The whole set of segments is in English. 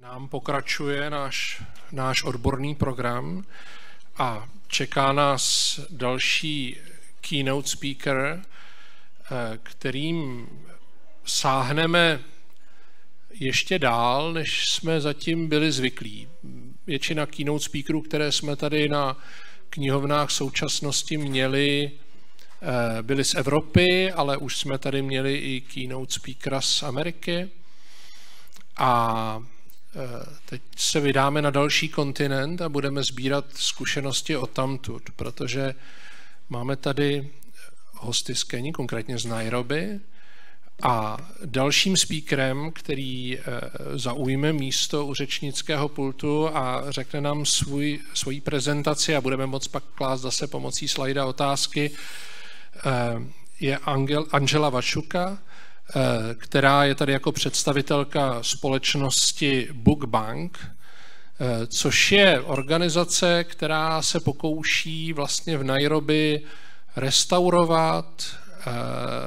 Nám pokračuje náš odborný program a čeká nás další keynote speaker, kterým sáhneme ještě dál, než jsme zatím byli zvyklí. Většina keynote speakerů, které jsme tady na knihovnách současnosti měli, byli z Evropy, ale už jsme tady měli i keynote speakera z Ameriky. A teď se vydáme na další kontinent a budeme sbírat zkušenosti odtamtud, protože máme tady hosty z Keni, konkrétně z Nairobi, a dalším speakerem, který zaujme místo u řečnického pultu a řekne nám svoji prezentaci a budeme moct pak klást zase pomocí slajda otázky, je Angela Wachuka, která je tady jako představitelka společnosti Bunk, což je organizace, která se pokouší vlastně v Nairobi restaurovat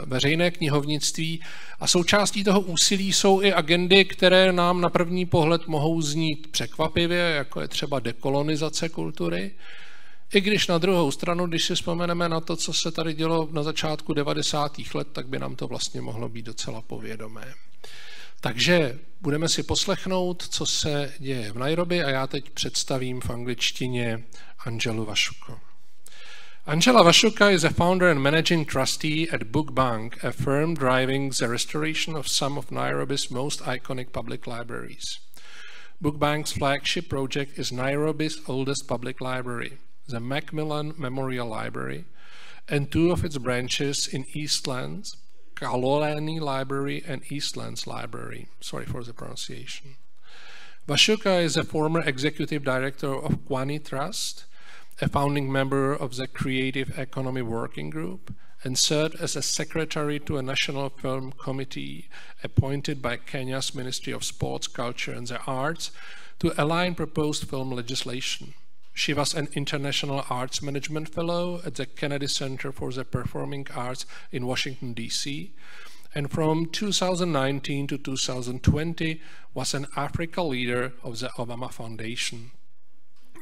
veřejné knihovnictví a součástí toho úsilí jsou i agendy, které nám na první pohled mohou znít překvapivě, jako je třeba dekolonizace kultury, i když na druhou stranu, když si vzpomeneme na to, co se tady dělo na začátku 90. let, tak by nám to vlastně mohlo být docela povědomé. Takže budeme si poslechnout, co se děje v Nairobi a já teď představím v angličtině Angelu Wachuku. Angela Wachuka is a founder and managing trustee at Bunk, a firm driving the restoration of some of Nairobi's most iconic public libraries. Bunk's flagship project is Nairobi's oldest public library, the Macmillan Memorial Library, and two of its branches in Eastlands, Kalolani Library and Eastlands Library. Sorry for the pronunciation. Wachuka is a former executive director of Kwani Trust, a founding member of the Creative Economy Working Group, and served as a secretary to a national film committee appointed by Kenya's Ministry of Sports, Culture and the Arts to align proposed film legislation. She was an International Arts Management Fellow at the Kennedy Center for the Performing Arts in Washington, D.C., and from 2019 to 2020 was an Africa leader of the Obama Foundation.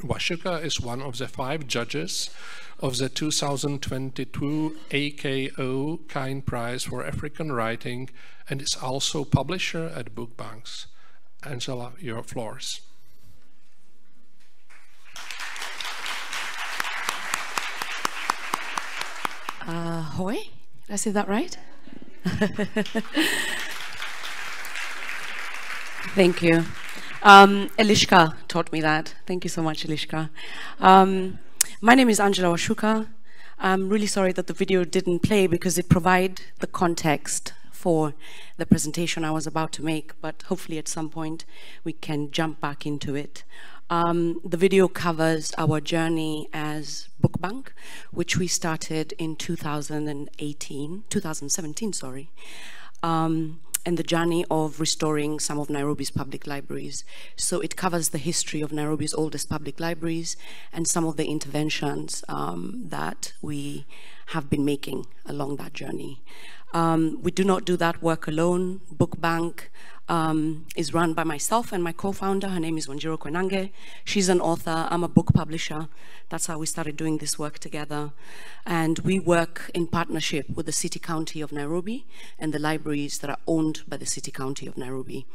Wachuka is one of the 5 judges of the 2022 AKO Kind Prize for African Writing and is also publisher at Bunk. Angela, your floors. Hoi, did I say that right? Thank you. Elishka taught me that. Thank you so much, Elishka. My name is Angela Wachuka. I'm really sorry that the video didn't play because it provides the context for the presentation I was about to make, but hopefully at some point we can jump back into it. The video covers our journey as Bunk, which we started in 2017, sorry. And the journey of restoring some of Nairobi's public libraries. So it covers the history of Nairobi's oldest public libraries and some of the interventions that we have been making along that journey. We do not do that work alone. Bunk is run by myself and my co-founder. Her name is Wanjiro Kwenange. She's an author. I'm a book publisher. That's how we started doing this work together. And we work in partnership with the City County of Nairobi and the libraries that are owned by the City County of Nairobi.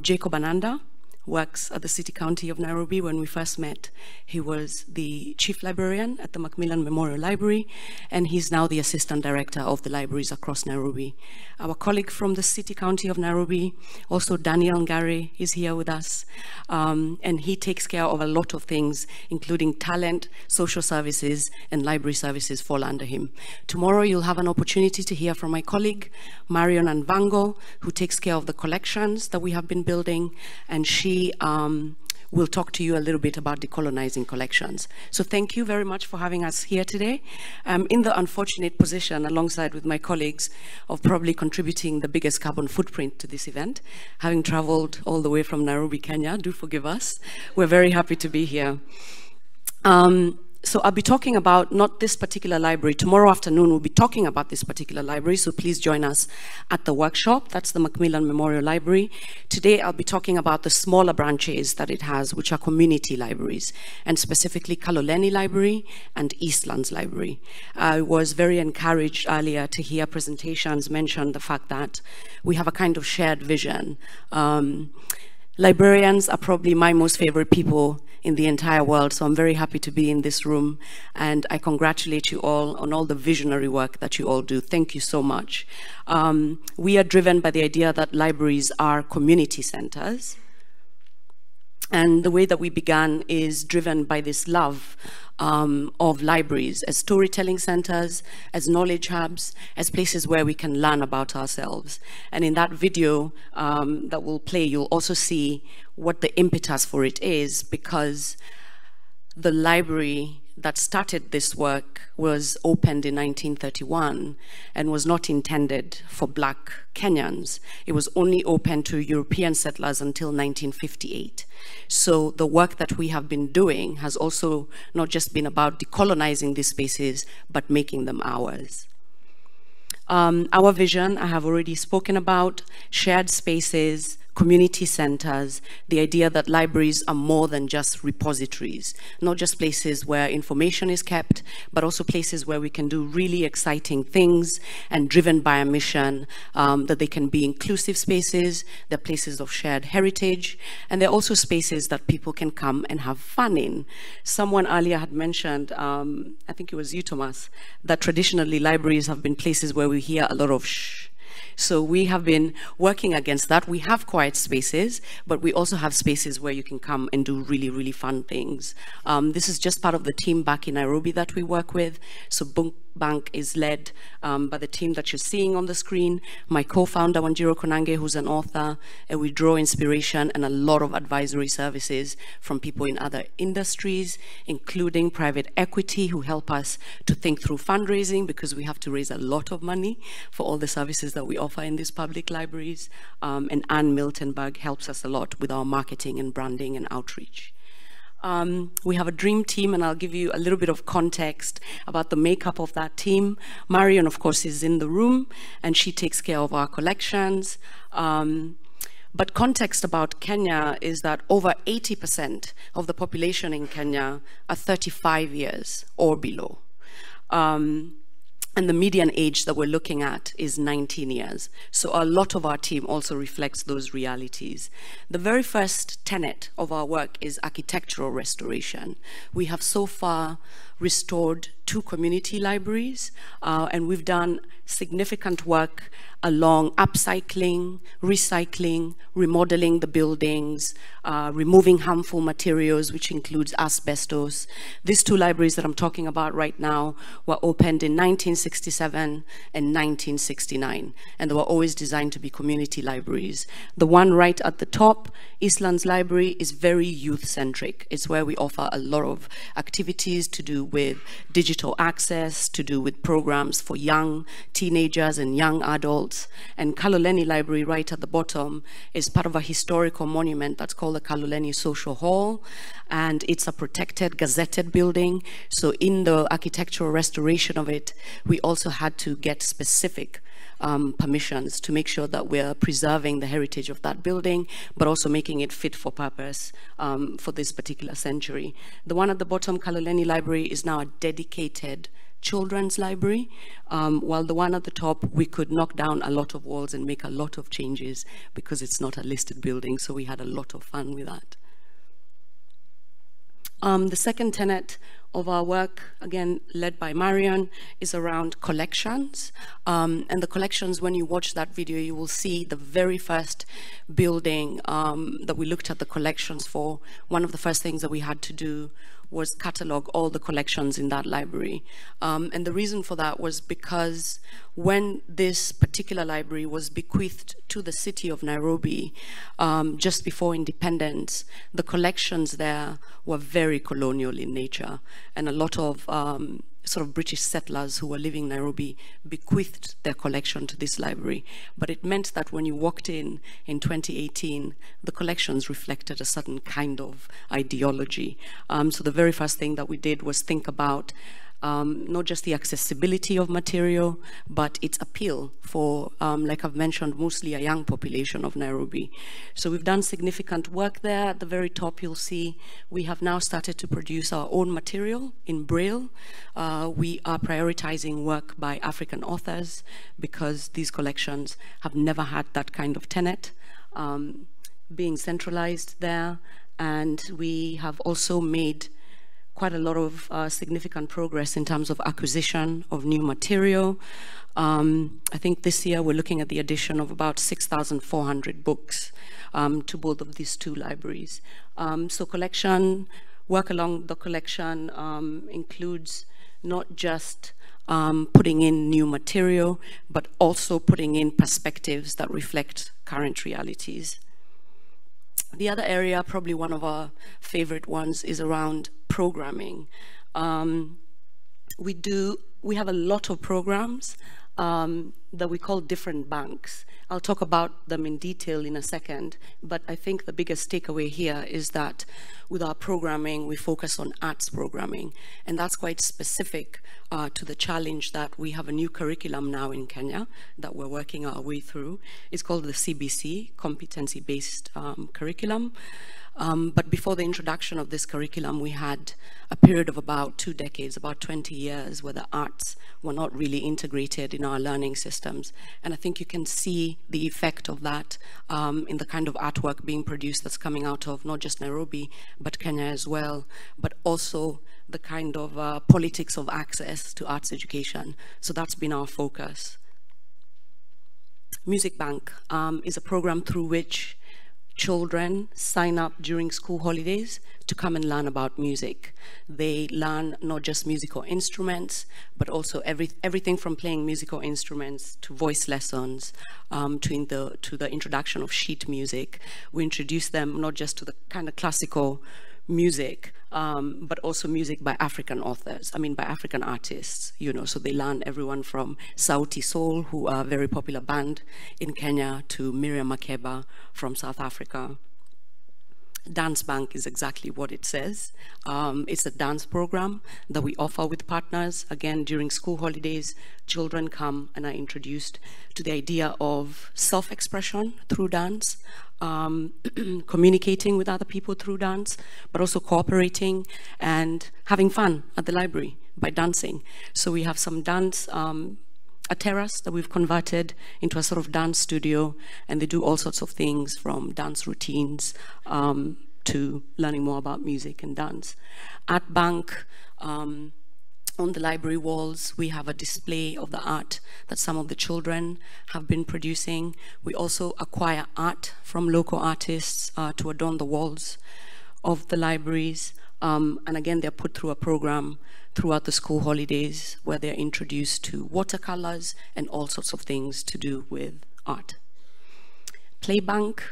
Jacob Ananda works at the City County of Nairobi. When we first met, he was the chief librarian at the Macmillan Memorial Library, and he's now the assistant director of the libraries across Nairobi. Our colleague from the City County of Nairobi, also Daniel Ngari, is here with us, and he takes care of a lot of things, including talent, social services, and library services fall under him. Tomorrow you'll have an opportunity to hear from my colleague, Marion Anvango, who takes care of the collections that we have been building, and she will talk to you a little bit about decolonizing collections. So thank you very much for having us here today. I'm in the unfortunate position, alongside with my colleagues, of probably contributing the biggest carbon footprint to this event, having traveled all the way from Nairobi, Kenya. Do forgive us. We're very happy to be here. So I'll be talking about not this particular library. Tomorrow afternoon we'll be talking about this particular library, so please join us at the workshop. That's the Macmillan Memorial Library. Today I'll be talking about the smaller branches that it has, which are community libraries, and specifically Kaloleni Library and Eastlands Library. I was very encouraged earlier to hear presentations mention the fact that we have a kind of shared vision. Librarians are probably my most favorite people in the entire world, so I'm very happy to be in this room, and I congratulate you all on all the visionary work that you all do. Thank you so much. We are driven by the idea that libraries are community centers, and the way that we began is driven by this love of libraries as storytelling centers, as knowledge hubs, as places where we can learn about ourselves. And in that video that we'll play, you'll also see what the impetus for it is, because the library that started this work was opened in 1931 and was not intended for Black Kenyans. It was only open to European settlers until 1958. So the work that we have been doing has also not just been about decolonizing these spaces, but making them ours. Our vision, I have already spoken about: shared spaces, community centers, the idea that libraries are more than just repositories, not just places where information is kept, but also places where we can do really exciting things and driven by a mission, that they can be inclusive spaces, they're places of shared heritage, and they're also spaces that people can come and have fun in. Someone earlier had mentioned, I think it was you, Thomas, that traditionally libraries have been places where we hear a lot of shh. So we have been working against that. We have quiet spaces, but we also have spaces where you can come and do really, really fun things. This is just part of the team back in Nairobi that we work with. So Bunk is led by the team that you're seeing on the screen. My co-founder, Wanjiro Konange, who's an author, and we draw inspiration and a lot of advisory services from people in other industries, including private equity, who help us to think through fundraising, because we have to raise a lot of money for all the services that we offer in these public libraries. And Anne Miltenberg helps us a lot with our marketing and branding and outreach. We have a dream team, and I'll give you a little bit of context about the makeup of that team. Marion, of course, is in the room, and she takes care of our collections. But context about Kenya is that over 80% of the population in Kenya are 35 years or below. And the median age that we're looking at is 19 years. So a lot of our team also reflects those realities. The very first tenet of our work is architectural restoration. We have so far restored 2 community libraries, and we've done significant work along upcycling, recycling, remodeling the buildings, removing harmful materials, which includes asbestos. These 2 libraries that I'm talking about right now were opened in 1967 and 1969, and they were always designed to be community libraries. The one right at the top, Eastlands Library, is very youth-centric. It's where we offer a lot of activities to do with digital access, to do with programs for young teenagers and young adults. And Kaloleni Library, right at the bottom, is part of a historical monument that's called the Kaloleni Social Hall, and it's a protected, gazetted building. So in the architectural restoration of it, we also had to get specific permissions to make sure that we're preserving the heritage of that building, but also making it fit for purpose for this particular century. The one at the bottom, Kaloleni Library, is now a dedicated children's library, while the one at the top, we could knock down a lot of walls and make a lot of changes because it's not a listed building, so we had a lot of fun with that. The second tenet of our work, again led by Marion, is around collections. And the collections, when you watch that video, you will see the very first building that we looked at the collections for. One of the first things that we had to do was catalog all the collections in that library. And the reason for that was because when this particular library was bequeathed to the city of Nairobi just before independence, the collections there were very colonial in nature, and a lot of sort of British settlers who were living in Nairobi bequeathed their collection to this library. But it meant that when you walked in 2018, the collections reflected a certain kind of ideology. So the very first thing that we did was think about not just the accessibility of material, but its appeal for, like I've mentioned, mostly a young population of Nairobi. So we've done significant work there. At the very top, you'll see we have now started to produce our own material in Braille. We are prioritizing work by African authors because these collections have never had that kind of tenet being centralized there. And we have also made quite a lot of significant progress in terms of acquisition of new material. I think this year we're looking at the addition of about 6,400 books to both of these two libraries. So work along the collection includes not just putting in new material, but also putting in perspectives that reflect current realities. The other area, probably one of our favorite ones, is around programming. We have a lot of programs that we call different banks. I'll talk about them in detail in a second, but I think the biggest takeaway here is that with our programming, we focus on arts programming, and that's quite specific to the challenge that we have a new curriculum now in Kenya that we're working our way through. It's called the CBC, Competency-Based Curriculum. But before the introduction of this curriculum, we had a period of about 2 decades, about 20 years, where the arts were not really integrated in our learning systems. And I think you can see the effect of that in the kind of artwork being produced that's coming out of not just Nairobi, but Kenya as well, but also the kind of politics of access to arts education. So that's been our focus. Music Bank is a program through which children sign up during school holidays to come and learn about music. They learn not just musical instruments, but also everything from playing musical instruments to voice lessons, to the introduction of sheet music. We introduce them not just to the kind of classical music, but also music by African authors, by African artists, so they learn everyone from Sauti Sol, who are a very popular band in Kenya, to Miriam Makeba from South Africa. Dance Bank is exactly what it says. It's a dance program that we offer with partners. Again, during school holidays, children come and are introduced to the idea of self-expression through dance, communicating with other people through dance, but also cooperating and having fun at the library by dancing. So we have some dance, a terrace that we've converted into a sort of dance studio, and they do all sorts of things from dance routines to learning more about music and dance. At Bunk, on the library walls, we have a display of the art that some of the children have been producing. We also acquire art from local artists to adorn the walls of the libraries. And again, they're put through a program throughout the school holidays where they're introduced to watercolors and all sorts of things to do with art. Playbank,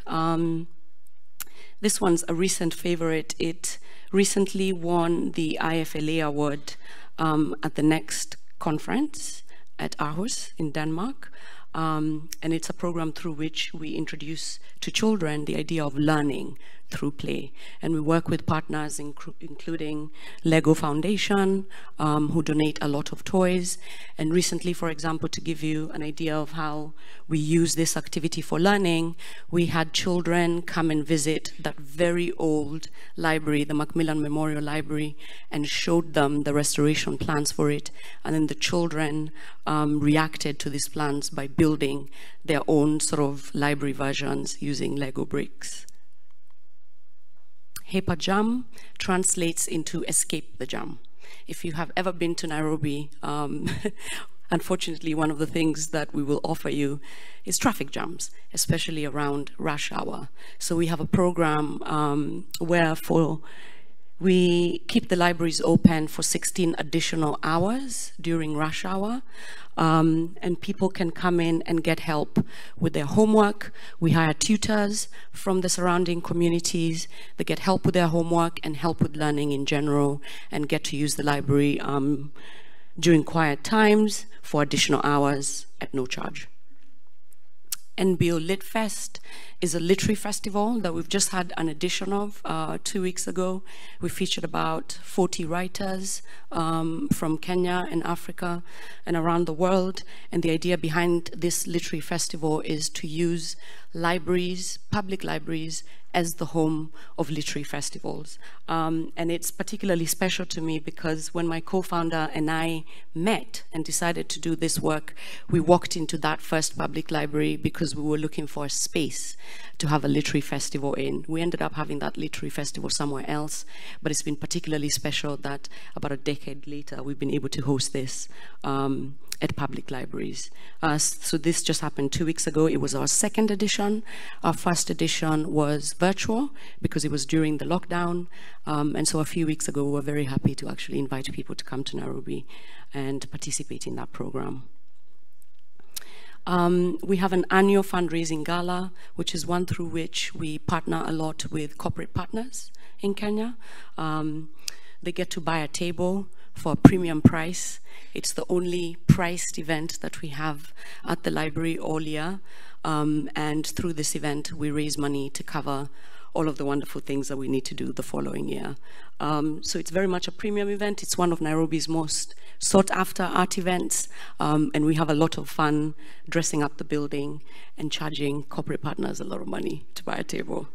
this one's a recent favorite. It recently won the IFLA award at the next conference at Aarhus in Denmark. And it's a program through which we introduce to children the idea of learning through play. And we work with partners including Lego Foundation, who donate a lot of toys. And recently, for example, to give you an idea of how we use this activity for learning, we had children come and visit that very old library, the Macmillan Memorial Library, and showed them the restoration plans for it. And then the children reacted to these plans by building their own sort of library versions using Lego bricks. Hepa Jam translates into escape the jam. If you have ever been to Nairobi, unfortunately, one of the things that we will offer you is traffic jams, especially around rush hour. So we have a program where we keep the libraries open for 16 additional hours during rush hour, and people can come in and get help with their homework. We hire tutors from the surrounding communities that get help with their homework and help with learning in general, and get to use the library during quiet times for additional hours at no charge. NBO Lit Fest is a literary festival that we've just had an edition of 2 weeks ago. We featured about 40 writers from Kenya and Africa and around the world. And the idea behind this literary festival is to use libraries, public libraries, as the home of literary festivals. And it's particularly special to me because when my co-founder and I met and decided to do this work, we walked into that first public library because we were looking for a space to have a literary festival in. We ended up having that literary festival somewhere else, but it's been particularly special that about a decade later, we've been able to host this at public libraries. So this just happened 2 weeks ago. It was our second edition. Our first edition was virtual because it was during the lockdown. And so a few weeks ago, we were very happy to actually invite people to come to Nairobi and participate in that program. We have an annual fundraising gala, which is one through which we partner a lot with corporate partners in Kenya. They get to buy a table for a premium price. It's the only priced event that we have at the library all year. And through this event, we raise money to cover all of the wonderful things that we need to do the following year. So it's very much a premium event. It's one of Nairobi's most sought after art events. And we have a lot of fun dressing up the building and charging corporate partners a lot of money to buy a table.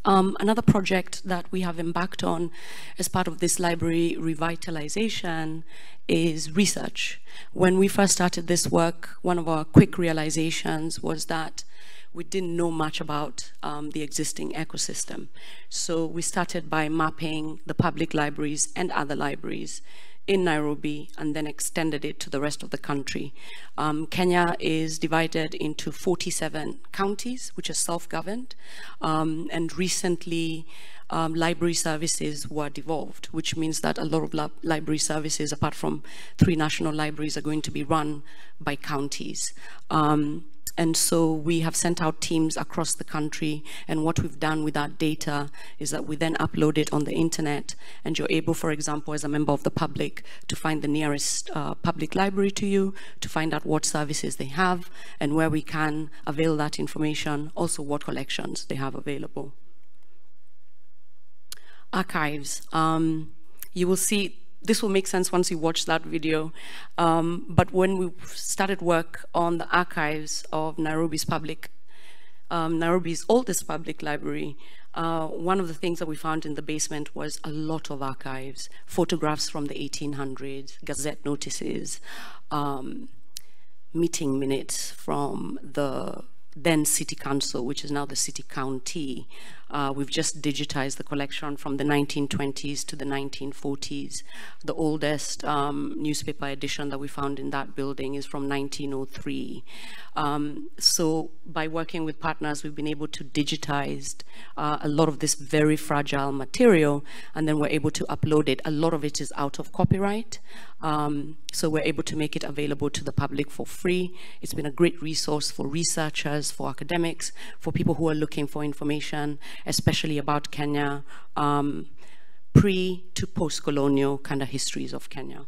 Another project that we have embarked on as part of this library revitalization is research. When we first started this work, one of our quick realizations was that we didn't know much about the existing ecosystem. So we started by mapping the public libraries and other libraries in Nairobi and then extended it to the rest of the country. Kenya is divided into 47 counties, which are self-governed, and recently library services were devolved, which means that a lot of library services, apart from 3 national libraries, are going to be run by counties. And so we have sent out teams across the country, and what we've done with that data is that we then upload it on the internet, and you're able, for example, as a member of the public, to find the nearest public library to you, to find out what services they have, and where we can avail that information, also what collections they have available. Archives. You will see, this will make sense once you watch that video, but when we started work on the archives of Nairobi's oldest public library, one of the things that we found in the basement was a lot of archives, photographs from the 1800s, gazette notices, meeting minutes from the then City Council, which is now the City County. We've just digitized the collection from the 1920s to the 1940s. The oldest newspaper edition that we found in that building is from 1903. So by working with partners, we've been able to digitize a lot of this very fragile material, and then we're able to upload it. A lot of it is out of copyright. So we're able to make it available to the public for free. It's been a great resource for researchers, for academics, for people who are looking for information, especially about Kenya, pre to post-colonial kind of histories of Kenya.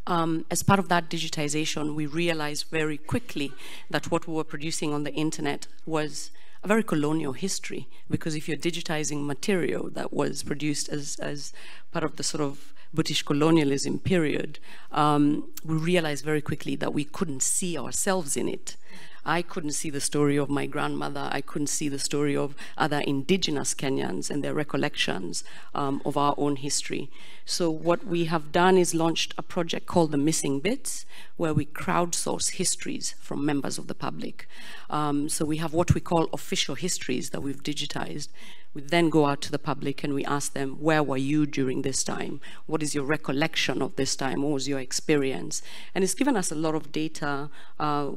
As part of that digitization, we realized very quickly that what we were producing on the internet was a very colonial history, because if you're digitizing material that was produced as part of the sort of British colonialism period, we realized very quickly that we couldn't see ourselves in it. I couldn't see the story of my grandmother. I couldn't see the story of other indigenous Kenyans and their recollections of our own history. So what we have done is launched a project called The Missing Bits, where we crowdsource histories from members of the public. So we have what we call official histories that we've digitized. We then go out to the public and we ask them, where were you during this time? What is your recollection of this time? What was your experience? And it's given us a lot of data.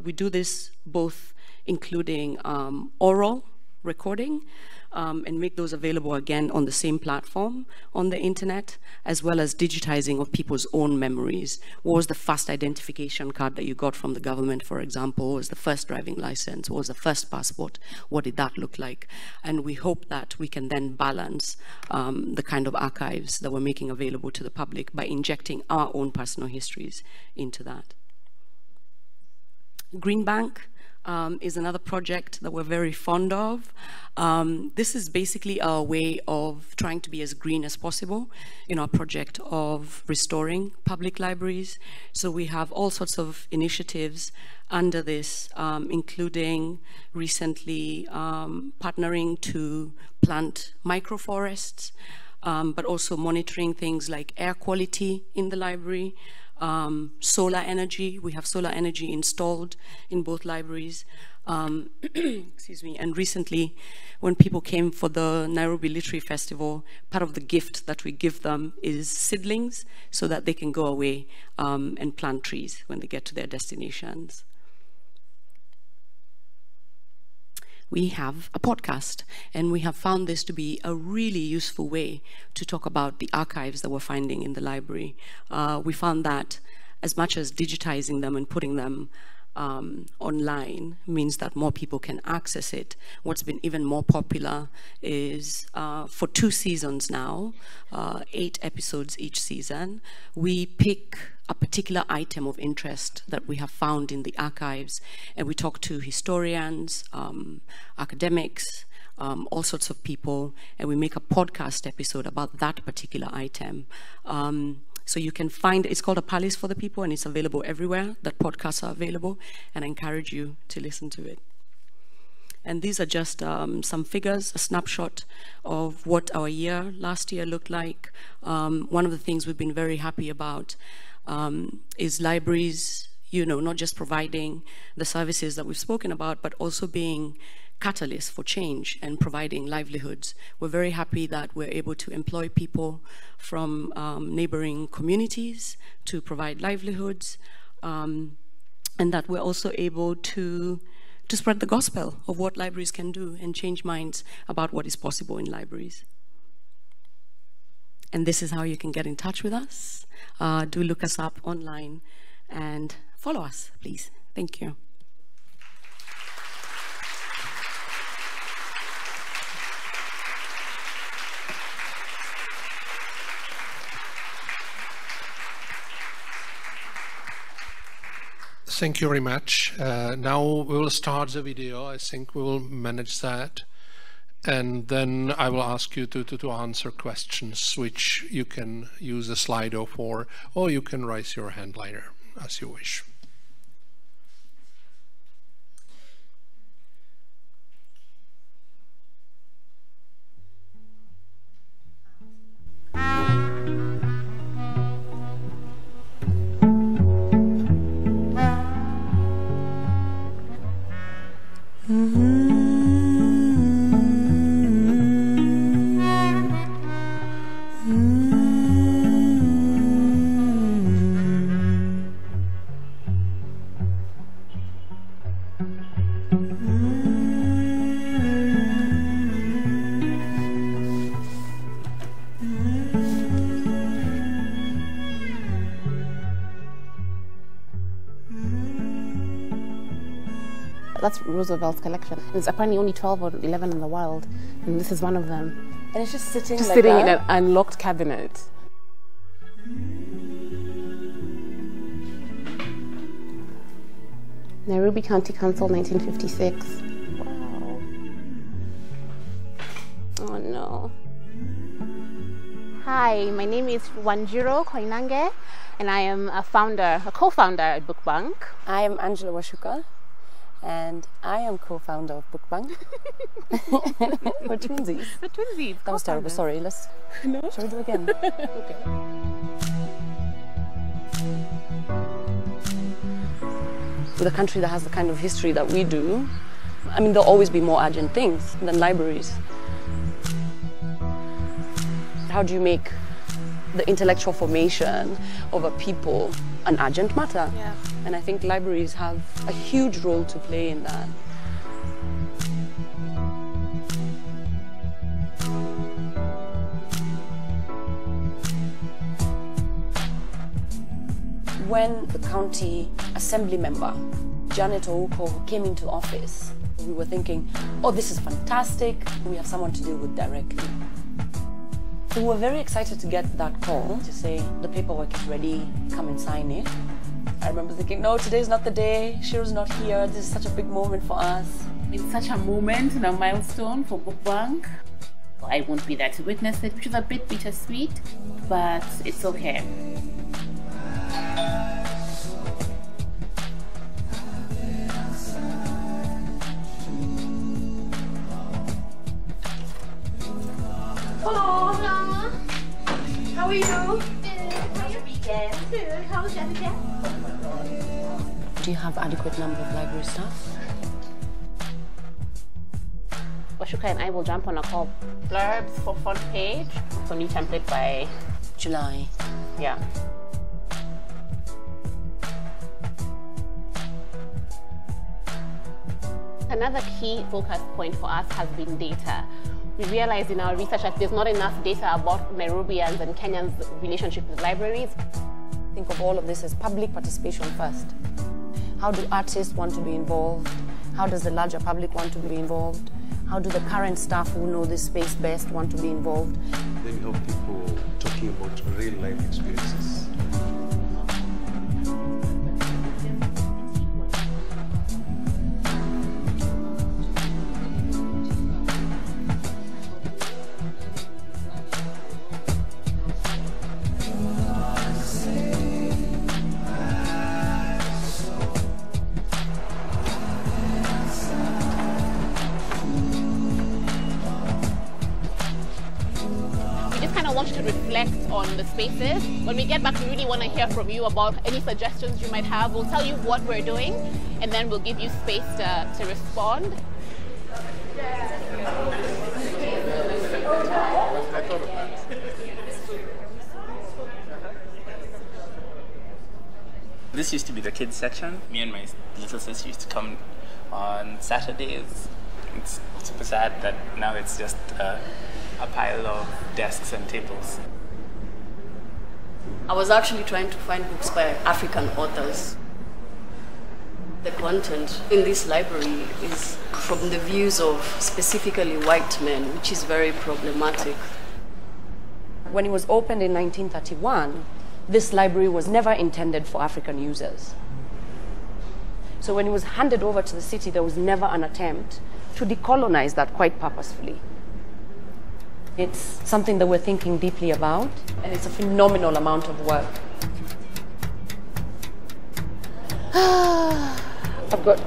We do this both including oral recording, and make those available again on the same platform on the internet, as well as digitizing of people's own memories. What was the first identification card that you got from the government, for example? What was the first driving license? What was the first passport? What did that look like? And we hope that we can then balance the kind of archives that we're making available to the public by injecting our own personal histories into that. Green Bank is another project that we're very fond of. This is basically our way of trying to be as green as possible in our project of restoring public libraries. So we have all sorts of initiatives under this, including recently partnering to plant microforests, but also monitoring things like air quality in the library, solar energy. We have solar energy installed in both libraries. Excuse me. And recently, when people came for the Nairobi Literary Festival, part of the gift that we give them is seedlings so that they can go away and plant trees when they get to their destinations. We have a podcast, and we have found this to be a really useful way to talk about the archives that we're finding in the library. We found that as much as digitizing them and putting them online means that more people can access it, what's been even more popular is for 2 seasons now, 8 episodes each season, we pick a particular item of interest that we have found in the archives, and we talk to historians, academics, all sorts of people, and we make a podcast episode about that particular item. So you can find, it's called A Palace for the People, and it's available everywhere that podcasts are available, and I encourage you to listen to it. And these are just some figures, a snapshot of what our last year looked like. One of the things we've been very happy about is libraries, you know, not just providing the services that we've spoken about, but also being catalysts for change and providing livelihoods. We're very happy that we're able to employ people from neighboring communities to provide livelihoods, and that we're also able to spread the gospel of what libraries can do and change minds about what is possible in libraries. And this is how you can get in touch with us. Do look us up online and follow us, please. Thank you. Thank you very much. Now we will start the video. I think we will manage that. And then I will ask you to answer questions, which you can use a Slido for, or you can raise your hand later, as you wish. That's Roosevelt's collection. There's apparently only 12 or 11 in the world, and this is one of them. And it's just sitting in an unlocked cabinet. Nairobi County Council, 1956. Wow. Oh no. Hi, my name is Wanjiro Koinange, and I am a co-founder at Bunk. I am Angela Wachuka, and I am co-founder of Bunk. We're twinsies. We're twinsies. That was terrible. Sorry. No? Shall we do it again? Okay. With a country that has the kind of history that we do, I mean, there'll always be more urgent things than libraries. How do you make the intellectual formation of a people an urgent matter? Yeah. And I think libraries have a huge role to play in that. When the county assembly member, Janet Ouko, came into office, we were thinking, oh, this is fantastic. We have someone to deal with directly. So we were very excited to get that call to say, the paperwork is ready, come and sign it. I remember thinking, no, today's not the day. Shiro's not here. This is such a big moment for us. It's such a moment and a milestone for Bunk. I won't be there to witness it, which is a bit bittersweet, but it's okay. Hello, Mama. How are you? Good. How's your weekend? Good. How was Jessica? Do you have adequate number of library staff? Wachuka and I will jump on a call. Blurbs for front page. So new template by July. Yeah. Another key focus point for us has been data. We realized in our research that there's not enough data about Nairobians and Kenyans' relationship with libraries. Think of all of this as public participation first. How do artists want to be involved? How does the larger public want to be involved? How do the current staff who know this space best want to be involved? Then you have people talking about real life experiences. To reflect on the spaces. When we get back, we really want to hear from you about any suggestions you might have. We'll tell you what we're doing, and then we'll give you space to respond. This used to be the kids section. Me and my little sister used to come on Saturdays. It's super sad that now it's just a pile of desks and tables. I was actually trying to find books by African authors. The content in this library is from the views of specifically white men, which is very problematic. When it was opened in 1931, this library was never intended for African users. So when it was handed over to the city, there was never an attempt to decolonize that quite purposefully. It's something that we're thinking deeply about, and it's a phenomenal amount of work. I've got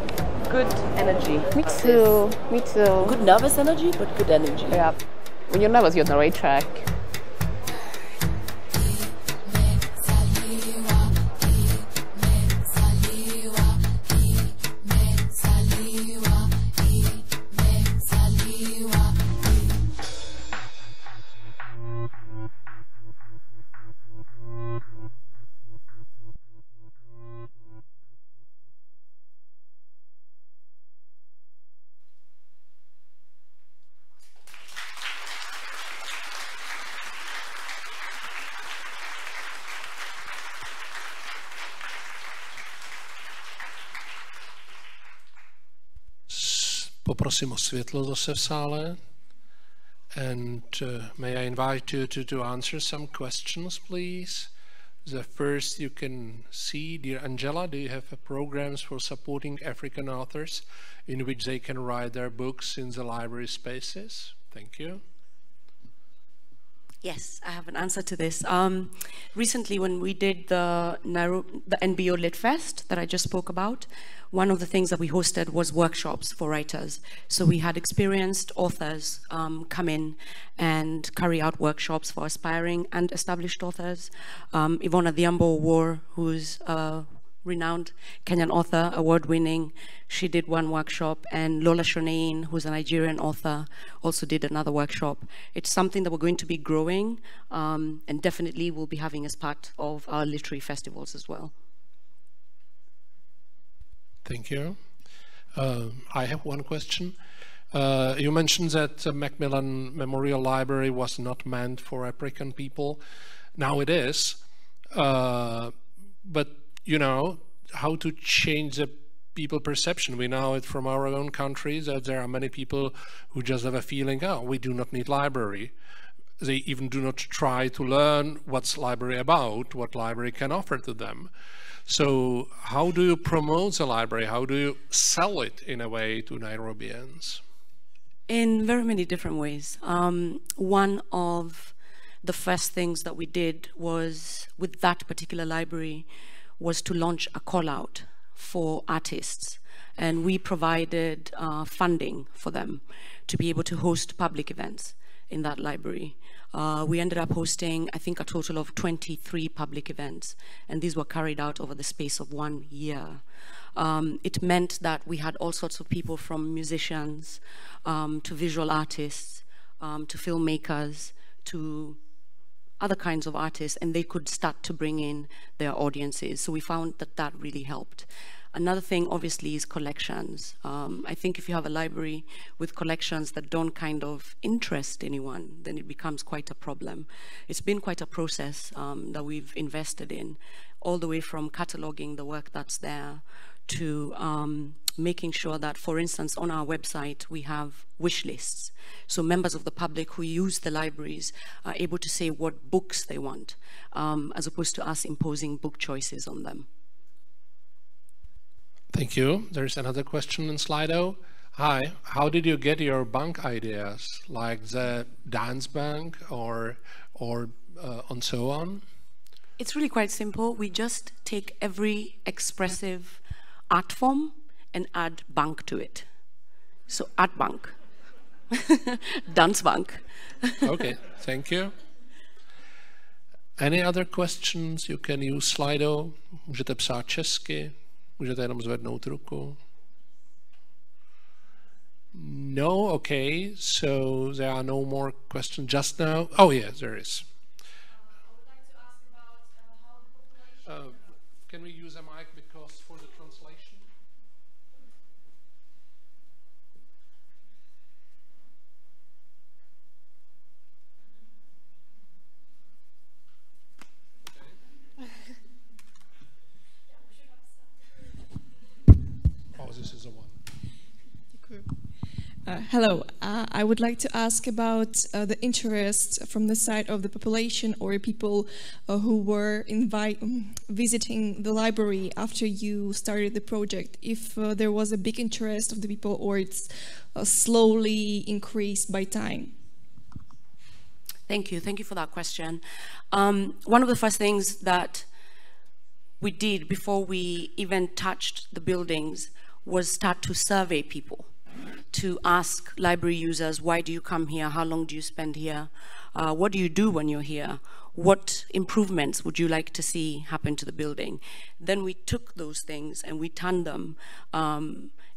good energy. Me too. Me too. Good nervous energy, but good energy. Yeah. When you're nervous, you're on the right track. Poprosím o světlo zase v sále. And may I invite you to answer some questions, please. The first you can see, dear Angela, do you have programs for supporting African authors in which they can write their books in the library spaces? Thank you. Yes, I have an answer to this. Recently, when we did the NBO Lit Fest that I just spoke about, one of the things that we hosted was workshops for writers. So we had experienced authors come in and carry out workshops for aspiring and established authors. Ivona Dhiambo, who's a renowned Kenyan author, award-winning, she did one workshop, and Lola Shonein, who's a Nigerian author, also did another workshop. It's something that we're going to be growing and definitely will be having as part of our literary festivals as well. Thank you. I have one question. You mentioned that the Macmillan Memorial Library was not meant for African people. Now it is, but you know, how to change the people perception. We know it from our own countries that there are many people who just have a feeling, oh, we do not need library. They even do not try to learn what's library about, what library can offer to them. So how do you promote the library? How do you sell it in a way to Nairobians? In very many different ways. One of the first things that we did was, with that particular library, was to launch a call out for artists. And we provided funding for them to be able to host public events in that library. We ended up hosting, I think, a total of 23 public events, and these were carried out over the space of 1 year. It meant that we had all sorts of people, from musicians to visual artists, to filmmakers, to other kinds of artists, and they could start to bring in their audiences. So we found that that really helped. Another thing, obviously, is collections. I think if you have a library with collections that don't kind of interest anyone, then it becomes quite a problem. It's been quite a process that we've invested in, all the way from cataloging the work that's there to making sure that, for instance, on our website, we have wish lists. So members of the public who use the libraries are able to say what books they want, as opposed to us imposing book choices on them. Thank you. There's another question in Slido. Hi, how did you get your Bunk ideas, like the dance Bunk or and so on? It's really quite simple. We just take every expressive art form and add Bunk to it. So art Bunk, dance Bunk. Okay, thank you. Any other questions? You can use Slido. Můžete psát česky. Můžete jenom zvednout ruku. No, okay, so there are no more questions just now. Oh, yes, there is. I would like to ask about how the population... Can we use a mic because for the translation? Oh, this is the one. Hello, I would like to ask about the interest from the side of the population or people who were visiting the library after you started the project. If there was a big interest of the people, or it's slowly increased by time. Thank you for that question. One of the first things that we did before we even touched the buildings was start to survey people, to ask library users, why do you come here? How long do you spend here? What do you do when you're here? What improvements would you like to see happen to the building? Then we took those things and we turned them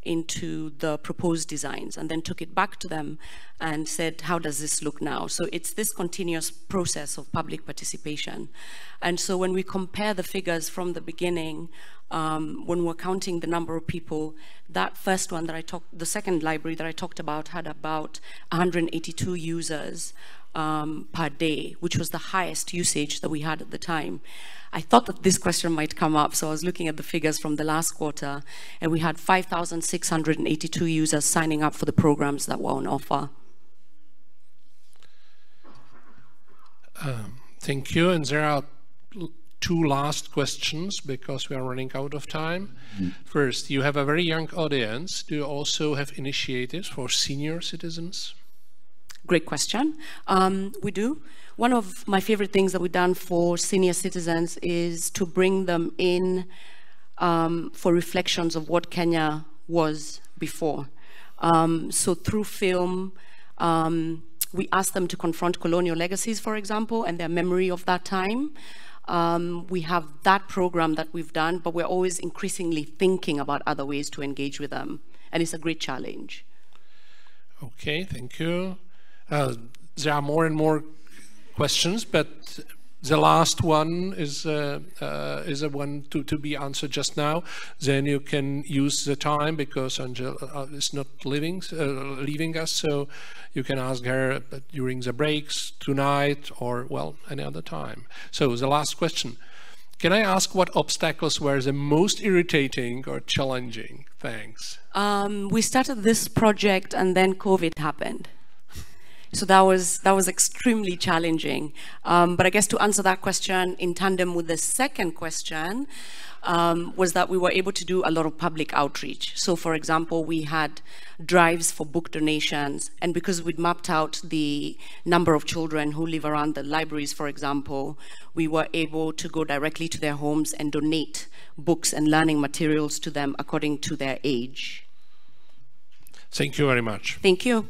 into the proposed designs, and then took it back to them and said, how does this look now? So it's this continuous process of public participation. And so when we compare the figures from the beginning, when we're counting the number of people, that first one that I talked, the second library that I talked about, had about 182 users per day, which was the highest usage that we had at the time. I thought that this question might come up, so I was looking at the figures from the last quarter, and we had 5,682 users signing up for the programs that were on offer. Thank you, and there are two last questions because we are running out of time. First, you have a very young audience. Do you also have initiatives for senior citizens? Great question. We do. One of my favorite things that we've done for senior citizens is to bring them in for reflections of what Kenya was before. So through film, we ask them to confront colonial legacies, for example, and their memory of that time. We have that program that we've done, but we're always increasingly thinking about other ways to engage with them, and it's a great challenge. Okay, thank you. There are more and more questions, but the last one is a one to be answered just now. Then you can use the time because Angela is not leaving us, so you can ask her during the breaks tonight or, well, any other time. So the last question. Can I ask what obstacles were the most irritating or challenging? Thanks. We started this project and then COVID happened. So that was extremely challenging. But I guess to answer that question in tandem with the second question, was that we were able to do a lot of public outreach. So for example, we had drives for book donations, and because we'd mapped out the number of children who live around the libraries, for example, we were able to go directly to their homes and donate books and learning materials to them according to their age. Thank you very much. Thank you.